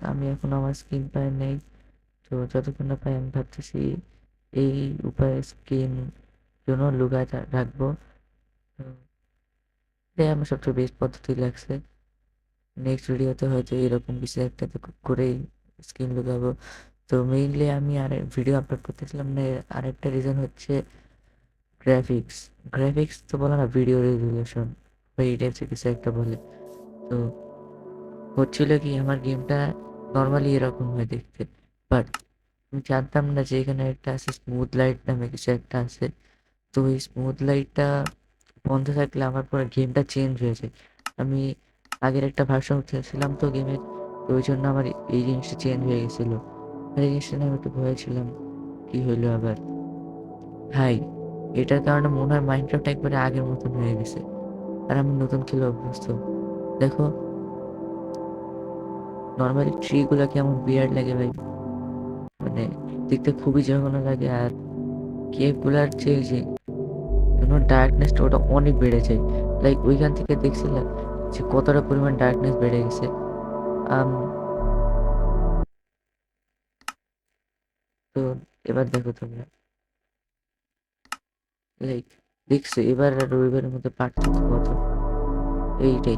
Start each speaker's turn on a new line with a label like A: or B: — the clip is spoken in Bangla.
A: আমি এখন আমার স্কিন পাই নেই। তো যতক্ষণ না পাই আমি ভাবতেছি এই উপায়ে স্কিন জন্য লুকায় রাখবো। তো এটাই আমার সবচেয়ে বেস্ট পদ্ধতি লাগছে। নেক্সট ভিডিওতে হয়তো এরকম কিছু একটা করেই স্কিন লুকাবো। তো মেইনলি আমি আর ভিডিও আপলোড করতেছিলাম না, আরেকটা রিজন হচ্ছে গ্রাফিক্স। গ্রাফিক্স তো বলে না, ভিডিও রেজুলেশন বা এই টাইপসের কিছু একটা বলে। তো হচ্ছিল কি আমার গেমটা নর্মালি এরকম হয় দেখতে, বাট আমি জানতাম না যে এখানে একটা আছে স্মুথ লাইট নামে কিছু একটা আছে। তো ওই স্মুথ লাইটটা বন্ধ থাকলে আমার পুরো গেমটা চেঞ্জ হয়ে যায়। আমি আগের একটা ভার্সন খেলছিলাম তো গেমের, তো ওই জন্য আমার এই জিনিসটা চেঞ্জ হয়ে গেছিলো। আর এই জিনিসটা নিয়ে আমি একটু ভয় ছিলাম কি হইলো আবার। ভাই, এটার কারণে মনে হয় মাইনক্রাফট একবারে আগের মতন হয়ে গেছে। আর আমি নতুন খেলে অভ্যস্ত। দেখো, নর্মালি ট্রি গুলা কেমন বিয়ার্ড লাগে ভাই, মানে দেখতে খুবই জঘন্য লাগে। আর কেভ গুলার যে ডার্কনেসটা ওটা অনেক বেড়ে যায়। লাইক ওইখান থেকে দেখছিলাম যে কতটা পরিমাণ ডার্কনেস বেড়ে গেছে। আম তো এবার দেখো তোমরা, লাইক দেখছো এবার আর রবিবারের মধ্যে পার্থক্য কত, এইটাই।